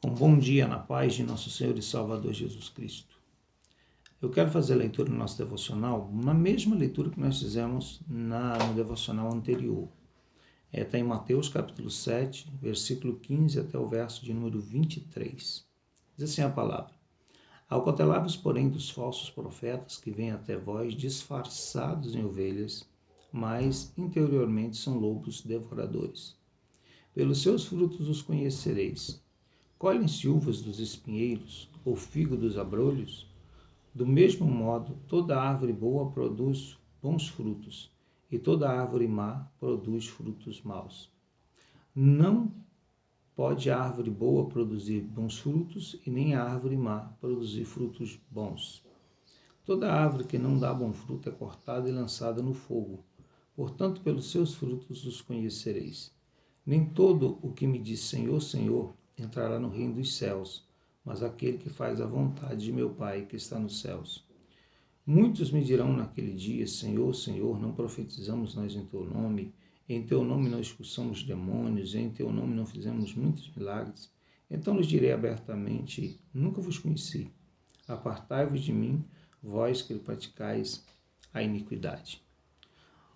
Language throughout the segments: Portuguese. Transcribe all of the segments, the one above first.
Um bom dia na paz de nosso Senhor e Salvador Jesus Cristo. Eu quero fazer a leitura do nosso devocional, uma mesma leitura que nós fizemos no devocional anterior. Está em Mateus capítulo 7, versículo 15 até o verso de número 23. Diz assim a palavra: Acautelai-vos, porém, dos falsos profetas que vêm até vós disfarçados em ovelhas, mas interiormente são lobos devoradores. Pelos seus frutos os conhecereis. Colhem-se uvas dos espinheiros, ou figo dos abrolhos? Do mesmo modo, toda árvore boa produz bons frutos, e toda árvore má produz frutos maus. Não pode a árvore boa produzir bons frutos, e nem a árvore má produzir frutos bons. Toda árvore que não dá bom fruto é cortada e lançada no fogo. Portanto, pelos seus frutos os conhecereis. Nem todo o que me diz Senhor, Senhor, entrará no reino dos céus, mas aquele que faz a vontade de meu Pai que está nos céus. Muitos me dirão naquele dia: Senhor, Senhor, não profetizamos nós em teu nome não expulsamos demônios, em teu nome não fizemos muitos milagres? Então lhes direi abertamente: nunca vos conheci. Apartai-vos de mim, vós que praticais a iniquidade.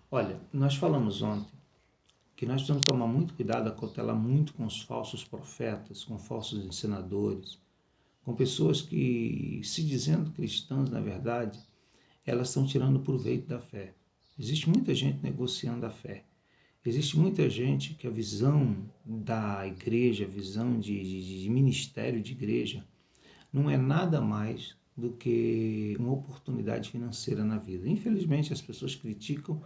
Olha, nós falamos ontem que nós precisamos tomar muito cuidado, acautelar muito com os falsos profetas, com falsos ensinadores, com pessoas que, se dizendo cristãs, na verdade, elas estão tirando proveito da fé. Existe muita gente negociando a fé. Existe muita gente que a visão da igreja, a visão de ministério de igreja, não é nada mais do que uma oportunidade financeira na vida. Infelizmente, as pessoas criticam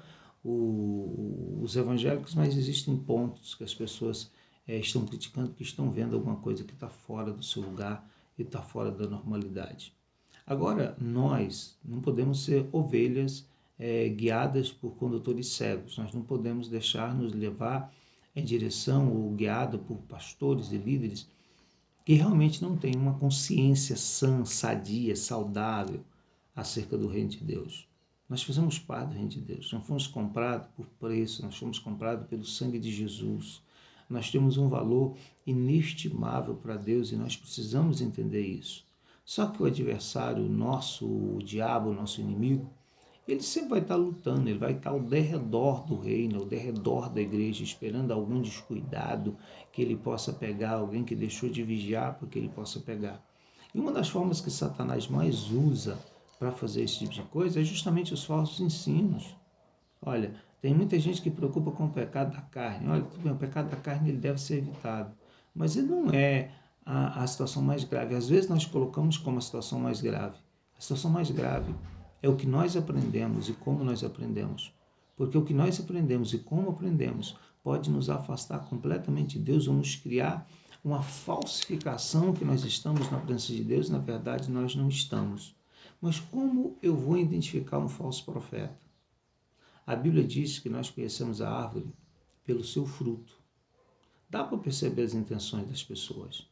os evangélicos, mas existem pontos que as pessoas estão criticando, que estão vendo alguma coisa que está fora do seu lugar e está fora da normalidade. Agora, nós não podemos ser ovelhas guiadas por condutores cegos. Nós não podemos deixar-nos levar em direção ou guiado por pastores e líderes que realmente não têm uma consciência sã, sadia, saudável acerca do reino de Deus. Nós fazemos parte do reino de Deus, nós fomos comprados por preço, nós fomos comprados pelo sangue de Jesus. Nós temos um valor inestimável para Deus e nós precisamos entender isso. Só que o adversário, o diabo, o nosso inimigo, ele sempre vai estar lutando, ele vai estar ao derredor do reino, ao derredor da igreja, esperando algum descuidado que ele possa pegar, alguém que deixou de vigiar para que ele possa pegar. E uma das formas que Satanás mais usa para fazer esse tipo de coisa é justamente os falsos ensinos. Olha, tem muita gente que preocupa com o pecado da carne. Olha, tudo bem, o pecado da carne ele deve ser evitado, mas ele não é a situação mais grave. Às vezes nós colocamos como a situação mais grave. A situação mais grave é o que nós aprendemos e como nós aprendemos. Porque o que nós aprendemos e como aprendemos pode nos afastar completamente de Deus ou nos criar uma falsificação que nós estamos na presença de Deus, na verdade nós não estamos. Mas como eu vou identificar um falso profeta? A Bíblia diz que nós conhecemos a árvore pelo seu fruto. Dá para perceber as intenções das pessoas.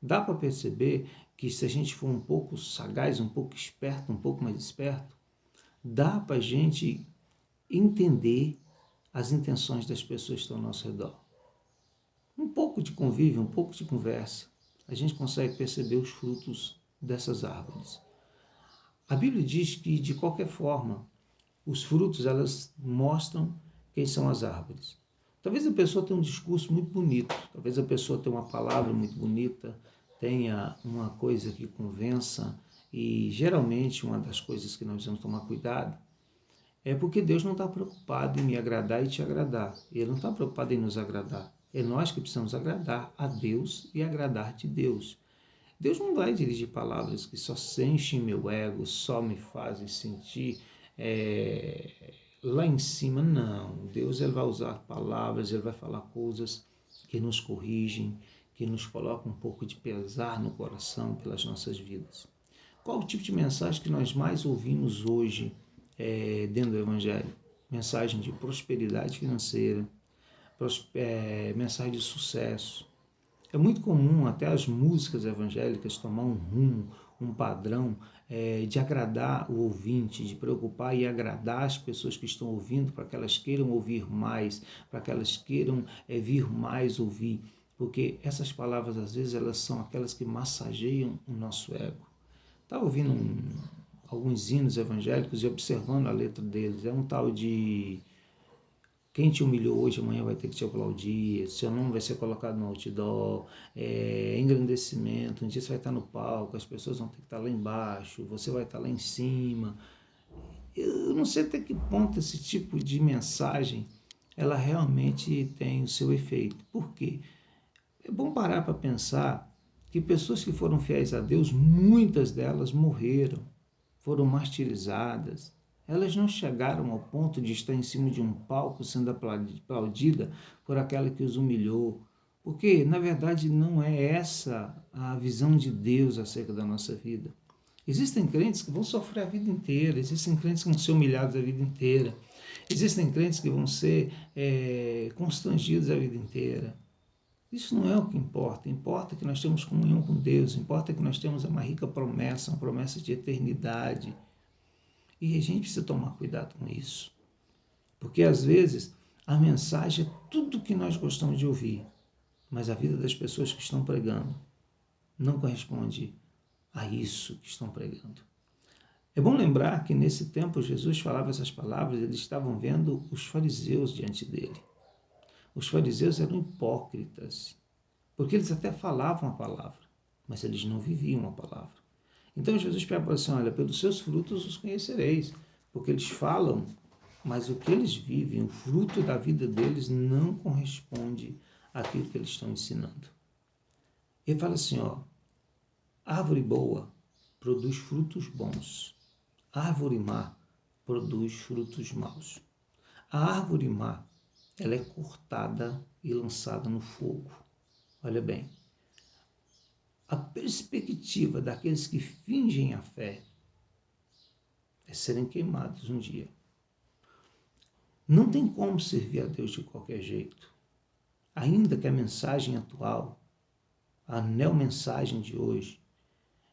Dá para perceber que se a gente for um pouco sagaz, um pouco esperto, um pouco mais esperto, dá para a gente entender as intenções das pessoas que estão ao nosso redor. Um pouco de convívio, um pouco de conversa, a gente consegue perceber os frutos dessas árvores. A Bíblia diz que, de qualquer forma, os frutos, elas mostram quem são as árvores. Talvez a pessoa tenha um discurso muito bonito, talvez a pessoa tenha uma palavra muito bonita, tenha uma coisa que convença, e geralmente uma das coisas que nós vamos tomar cuidado é porque Deus não está preocupado em me agradar e te agradar. Ele não está preocupado em nos agradar. É nós que precisamos agradar a Deus e agradar de Deus. Deus não vai dirigir palavras que só enchem meu ego, só me fazem sentir lá em cima. Não. Deus ele vai usar palavras, ele vai falar coisas que nos corrigem, que nos colocam um pouco de pesar no coração pelas nossas vidas. Qual o tipo de mensagem que nós mais ouvimos hoje dentro do Evangelho? Mensagem de prosperidade financeira, mensagem de sucesso. É muito comum até as músicas evangélicas tomar um rumo, um padrão de agradar o ouvinte, de preocupar e agradar as pessoas que estão ouvindo para que elas queiram ouvir mais, para que elas queiram vir mais ouvir. porque essas palavras, às vezes, elas são aquelas que massageiam o nosso ego. Estava ouvindo alguns hinos evangélicos e observando a letra deles. É um tal de: quem te humilhou hoje, amanhã vai ter que te aplaudir, seu nome vai ser colocado no outdoor, engrandecimento, um dia você vai estar no palco, as pessoas vão ter que estar lá embaixo, você vai estar lá em cima. Eu não sei até que ponto esse tipo de mensagem ela realmente tem o seu efeito. Por quê? É bom parar para pensar que pessoas que foram fiéis a Deus, muitas delas morreram, foram martirizadas. Elas não chegaram ao ponto de estar em cima de um palco sendo aplaudida por aquela que os humilhou. Porque, na verdade, não é essa a visão de Deus acerca da nossa vida. Existem crentes que vão sofrer a vida inteira, existem crentes que vão ser humilhados a vida inteira, existem crentes que vão ser constrangidos a vida inteira. Isso não é o que importa. Importa que nós temos comunhão com Deus, importa que nós temos uma rica promessa, uma promessa de eternidade. E a gente precisa tomar cuidado com isso. Porque às vezes a mensagem é tudo que nós gostamos de ouvir, mas a vida das pessoas que estão pregando não corresponde a isso que estão pregando. É bom lembrar que nesse tempo Jesus falava essas palavras, eles estavam vendo os fariseus diante dele. Os fariseus eram hipócritas, porque eles até falavam a palavra, mas eles não viviam a palavra. Então Jesus pega e fala assim: olha, pelos seus frutos os conhecereis, porque eles falam, mas o que eles vivem, o fruto da vida deles não corresponde àquilo que eles estão ensinando. Ele fala assim, árvore boa produz frutos bons, árvore má produz frutos maus. A árvore má, ela é cortada e lançada no fogo. Olha bem, a perspectiva daqueles que fingem a fé é serem queimados um dia. Não tem como servir a Deus de qualquer jeito. Ainda que a mensagem atual, a neomensagem de hoje,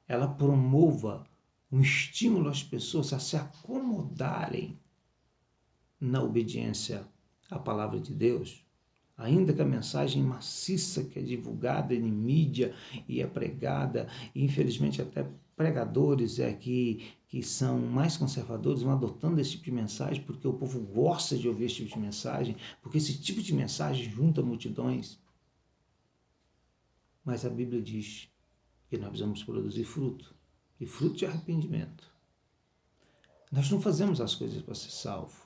ela promova um estímulo às pessoas a se acomodarem na obediência à palavra de Deus, ainda que a mensagem maciça que é divulgada em mídia e é pregada, e infelizmente até pregadores que são mais conservadores vão adotando esse tipo de mensagem porque o povo gosta de ouvir esse tipo de mensagem, porque esse tipo de mensagem junta multidões. Mas a Bíblia diz que nós precisamos produzir fruto, e fruto de arrependimento. Nós não fazemos as coisas para ser salvo.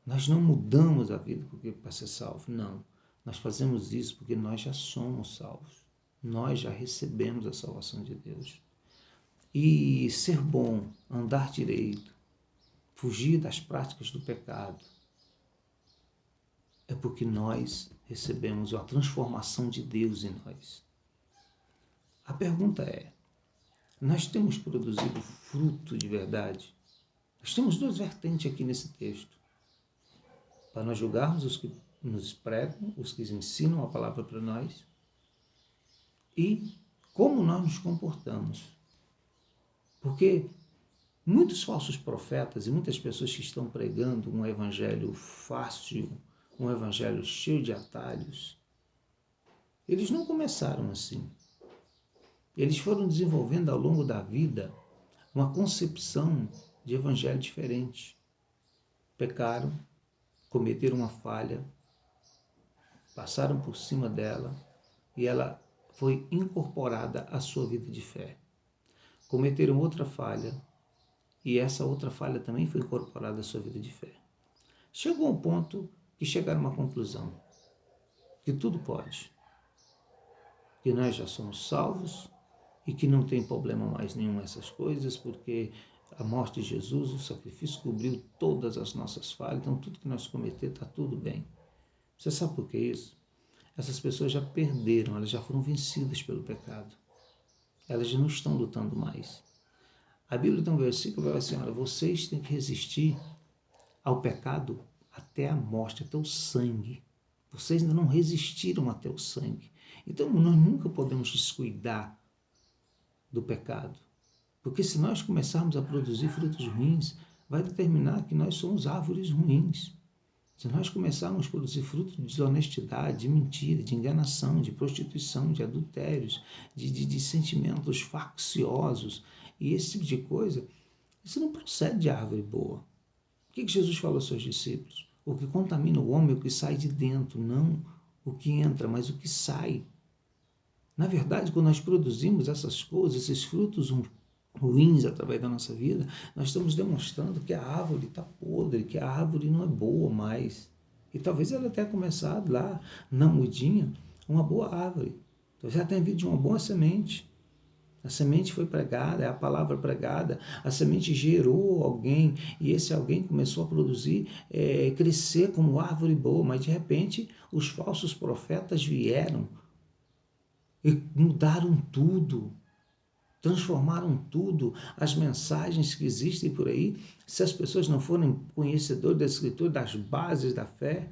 Nós não mudamos a vida para ser salvo, não. Nós fazemos isso porque nós já somos salvos. Nós já recebemos a salvação de Deus. E ser bom, andar direito, fugir das práticas do pecado, é porque nós recebemos a transformação de Deus em nós. A pergunta é, nós temos produzido fruto de verdade? Nós temos duas vertentes aqui nesse texto. Para nós julgarmos os que nos pregam, os que ensinam a palavra para nós, e como nós nos comportamos. Porque muitos falsos profetas e muitas pessoas que estão pregando um evangelho fácil, um evangelho cheio de atalhos, eles não começaram assim. Eles foram desenvolvendo ao longo da vida uma concepção de evangelho diferente. Pecaram, cometeram uma falha, passaram por cima dela e ela foi incorporada à sua vida de fé. Cometeram outra falha e essa outra falha também foi incorporada à sua vida de fé. Chegou ao ponto que chegaram a uma conclusão, que tudo pode, que nós já somos salvos e que não tem problema mais nenhum essas coisas, porque a morte de Jesus, o sacrifício, cobriu todas as nossas falhas, então tudo que nós cometer está tudo bem. Você sabe por que isso? Essas pessoas já perderam, elas já foram vencidas pelo pecado. Elas já não estão lutando mais. A Bíblia tem um versículo que vai assim, olha, vocês têm que resistir ao pecado até a morte, até o sangue. Vocês ainda não resistiram até o sangue. Então nós nunca podemos descuidar do pecado. Porque se nós começarmos a produzir frutos ruins, vai determinar que nós somos árvores ruins. Se nós começarmos a produzir fruto de desonestidade, de mentira, de enganação, de prostituição, de adultérios, de sentimentos facciosos e esse tipo de coisa, isso não procede de árvore boa. O que Jesus falou aos seus discípulos? O que contamina o homem é o que sai de dentro, não o que entra, mas o que sai. Na verdade, quando nós produzimos essas coisas, esses frutos ruins através da nossa vida, nós estamos demonstrando que a árvore está podre, que a árvore não é boa mais. E talvez ela tenha começado lá, na mudinha, uma boa árvore. Talvez ela tenha vindo de uma boa semente. A semente foi pregada, é a palavra pregada, a semente gerou alguém e esse alguém começou a produzir, crescer como árvore boa, mas de repente os falsos profetas vieram e mudaram tudo, transformaram tudo. As mensagens que existem por aí, se as pessoas não forem conhecedoras da Escritura, das bases da fé,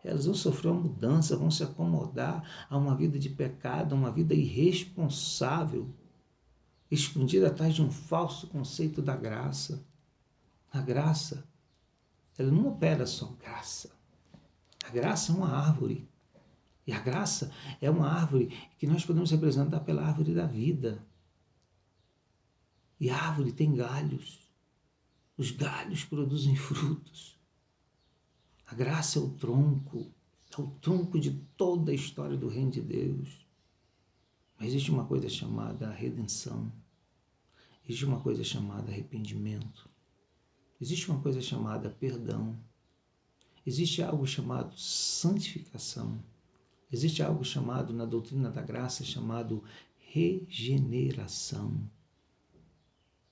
elas vão sofrer uma mudança, vão se acomodar a uma vida de pecado, a uma vida irresponsável, escondida atrás de um falso conceito da graça. A graça, ela não opera só graça. A graça é uma árvore. E a graça é uma árvore que nós podemos representar pela árvore da vida. E a árvore tem galhos. Os galhos produzem frutos. A graça é o tronco de toda a história do reino de Deus. Mas existe uma coisa chamada redenção. Existe uma coisa chamada arrependimento. Existe uma coisa chamada perdão. Existe algo chamado santificação. Existe algo chamado, na doutrina da graça, chamado regeneração.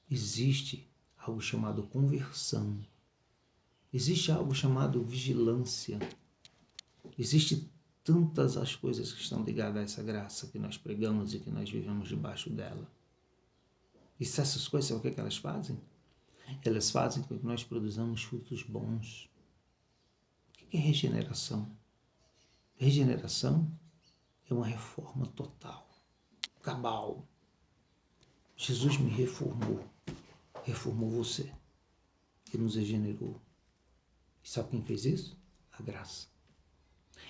Existe algo chamado conversão. Existe algo chamado vigilância. Existe tantas as coisas que estão ligadas a essa graça que nós pregamos e que nós vivemos debaixo dela. E se essas coisas, sabe o que elas fazem? Elas fazem com que nós produzamos frutos bons. O que é regeneração? Regeneração é uma reforma total, cabal. Jesus me reformou você, que nos regenerou. E sabe quem fez isso? A graça.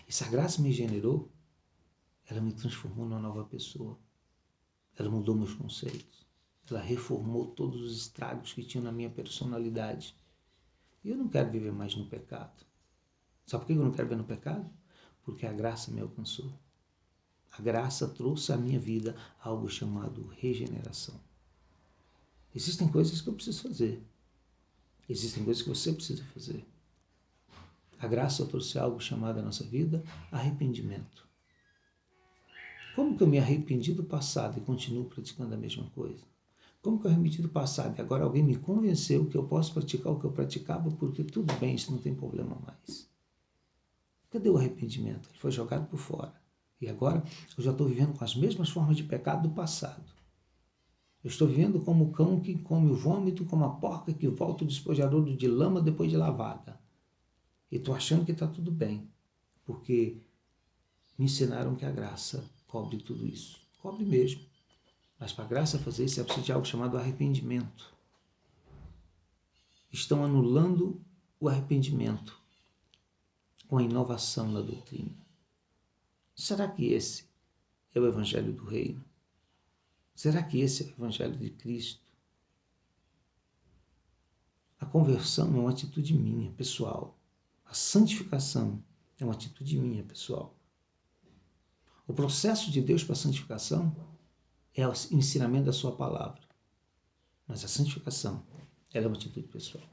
E se a graça me regenerou, ela me transformou numa nova pessoa. Ela mudou meus conceitos. Ela reformou todos os estragos que tinham na minha personalidade. E eu não quero viver mais no pecado. Sabe por que eu não quero viver no pecado? Porque a graça me alcançou. A graça trouxe à minha vida algo chamado regeneração. Existem coisas que eu preciso fazer. Existem coisas que você precisa fazer. A graça trouxe algo chamado à nossa vida arrependimento. Como que eu me arrependi do passado e continuo praticando a mesma coisa? Como que eu me arrependi do passado e agora alguém me convenceu que eu posso praticar o que eu praticava porque tudo bem, isso não tem problema mais? Cadê o arrependimento? Ele foi jogado por fora. E agora eu já estou vivendo com as mesmas formas de pecado do passado. Eu estou vivendo como o cão que come o vômito, como a porca que volta o despojadouro de lama depois de lavada. E estou achando que está tudo bem, porque me ensinaram que a graça cobre tudo isso. Cobre mesmo. Mas para a graça fazer isso é preciso de algo chamado arrependimento. Estão anulando o arrependimento com a inovação na doutrina. Será que esse é o Evangelho do Reino? Será que esse é o Evangelho de Cristo? A conversão é uma atitude minha, pessoal. A santificação é uma atitude minha, pessoal. O processo de Deus para a santificação é o ensinamento da sua palavra. Mas a santificação, ela é uma atitude pessoal.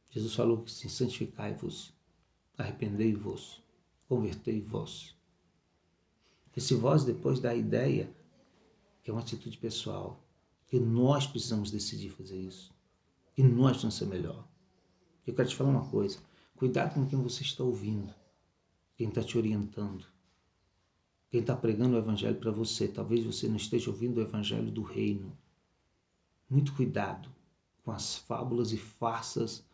Jesus falou que se santificai-vos, arrependei-vos, convertei-vos. Esse vós depois dá a ideia que é uma atitude pessoal, que nós precisamos decidir fazer isso, que nós vamos ser melhor. Eu quero te falar uma coisa, cuidado com quem você está ouvindo, quem está te orientando, quem está pregando o Evangelho para você. Talvez você não esteja ouvindo o Evangelho do Reino. Muito cuidado com as fábulas e farsas,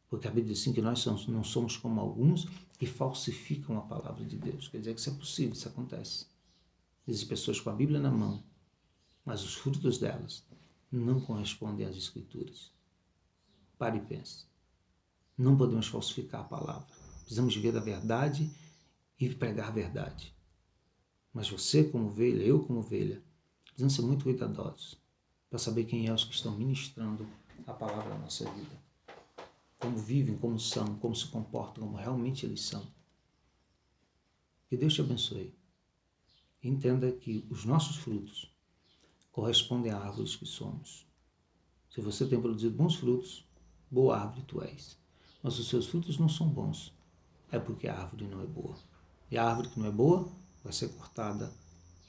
porque a Bíblia diz assim que nós não somos como alguns que falsificam a palavra de Deus. Quer dizer que isso é possível, isso acontece. Existem pessoas com a Bíblia na mão, mas os frutos delas não correspondem às Escrituras. Pare e pense. Não podemos falsificar a palavra. Precisamos viver da verdade e pregar a verdade. Mas você como ovelha, eu como ovelha, precisamos ser muito cuidadosos para saber quem é os que estão ministrando a palavra na nossa vida. Como vivem, como são, como se comportam, como realmente eles são. Que Deus te abençoe. Entenda que os nossos frutos correspondem a árvores que somos. Se você tem produzido bons frutos, boa árvore tu és. Mas se os seus frutos não são bons, é porque a árvore não é boa. E a árvore que não é boa vai ser cortada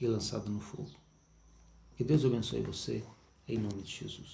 e lançada no fogo. Que Deus abençoe você, em nome de Jesus.